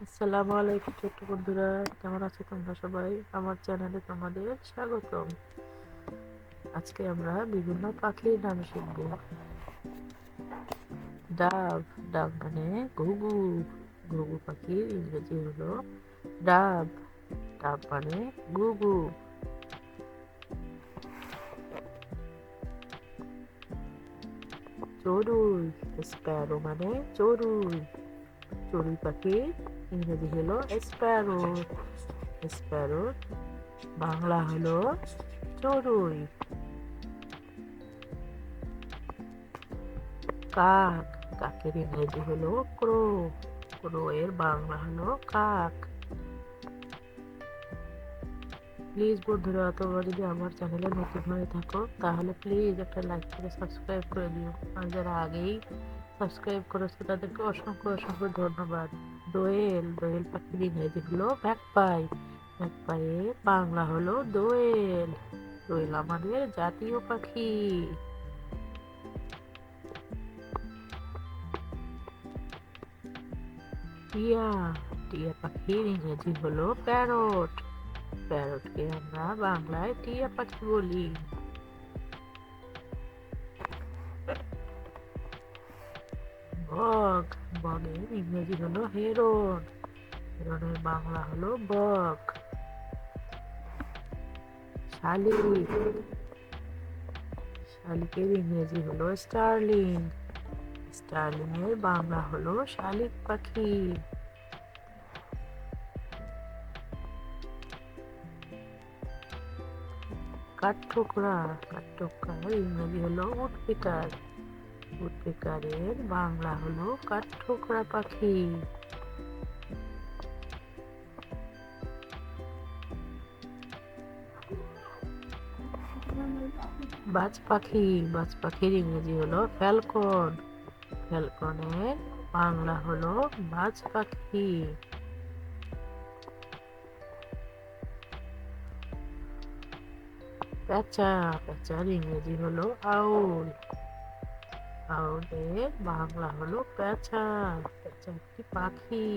আসসালামু আলাইকুম ছোট্ট বন্ধুরা, কেমন আছো তোমরা সবাই? আমার চ্যানেলে তোমাদের স্বাগতম। আজকে আমরা বিভিন্ন পাখির নাম শিখব। ডাব, ডাব মানে ঘুঘু। ঘুঘু পাখির ইংরেজি হলো ডাব। ডাব মানে ঘুঘু। চড়ুই, স্প্যারো মানে চড়ুই। চড়ুই পাখির ইংরেজি হলো স্প্যারো। স্প্যারো বাংলা হলো চড়ুই। কাক, কাকের ইংরেজি হলো ক্রো। ক্রো এর বাংলা হলো কাক। প্লিজ বন্ধুরা, তোমরা যদি আমার চ্যানেলে নতুন হয়ে থাকো তাহলে প্লিজ একটা লাইক করে সাবস্ক্রাইব করে দিও। আর যারা আগেই সাবস্ক্রাইব করেছো তাদেরকে অসংখ্য অসংখ্য ধন্যবাদ। দোয়েল, দোয়েল পাখির ইংরেজি হলো ম্যাকপাই। ম্যাকপাইয়ের বাংলা হলো দোয়েল। দোয়েল আমাদের জাতীয় পাখি। টিয়া, টিয়া পাখির ইংরেজি হলো প্যারট। প্যারটকে আমরা বাংলায় টিয়া পাখি বলি। বক, বকের ইংরেজি হলো হেরন। হেরনের বাংলা হলো বক। শালিক, শালিকের ইংরেজি হলো স্টার্লিং। স্টার্লিং এর বাংলা হলো শালিক পাখি। কাঠঠোকরা, কাঠঠোকরার ইংরেজি হলো উডপিকার। উডপিকারের বাংলা হলো কাঠঠোকরা পাখি। বাজ পাখি, বাজ পাখির ইংরেজি হলো ফ্যালকন। ফ্যালকনের বাংলা হলো বাজ পাখি। পেঁচা, পেঁচার ইংরেজি হলো আউল। আউলের বাংলা হলো পেঁচা। পেঁচা একটি পাখি।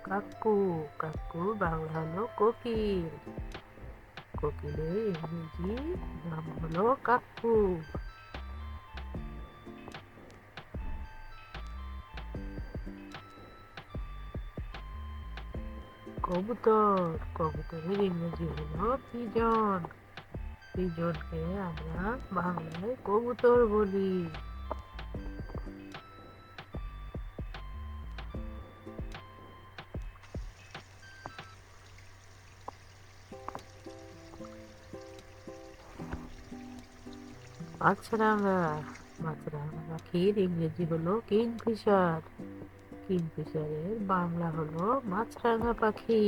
কাকু, কাকু বাংলা হলো কোকিল। কোকিলের ইংরেজি নাম হলো কাকু। কবুতর, কবুতরের ইংরেজি হলো পিজন। পিজনকে আমরা বাংলায় কবুতর বলি। মাছরাঙা, মাছরাঙা পাখির ইংরেজি হলো কিংফিশার। কিংফিশারের বাংলা হলো মাছরাঙা পাখি।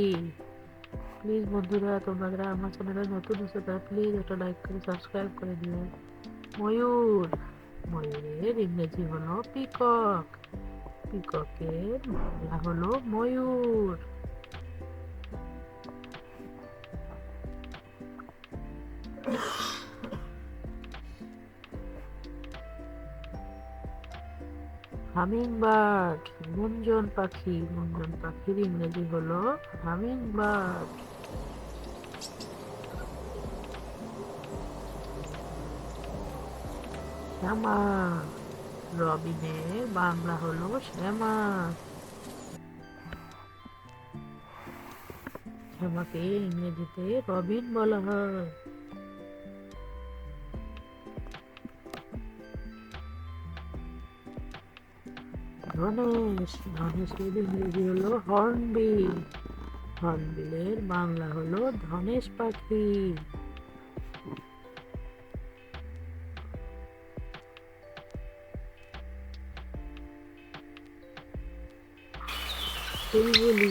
প্লিজ বন্ধুরা, তোমরা যারা আমার চ্যানেলে নতুন এসে তারা প্লিজ একটা লাইক করে সাবস্ক্রাইব করে দিও। ময়ূর, ময়ূরের ইংরেজি হলো পিকক। পিককের বাংলা হলো ময়ূর। হামিং বার্ড, গুঞ্জন পাখি। গুঞ্জন পাখির ইংরেজি হলো হামিং বার্ড। শ্যামা, রবিনের বাংলা হলো শ্যামা। শ্যামাকে ইংরেজিতে রবিন বলা হয়। ধনেশ, ধনেশের ইংরেজি হলো হর্নবিল। হর্নবিলের বাংলা হলো ধনেশ পাখি। বুলবুলি,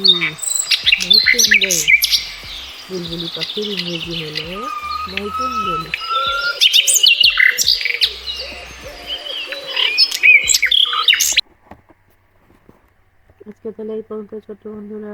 নাইটিঙ্গেল। বুলবুলি পাখির ইংরেজি হলো নাইটিঙ্গেল। আজকে তাহলে এই পর্যন্ত ছোট্ট বন্ধুরা।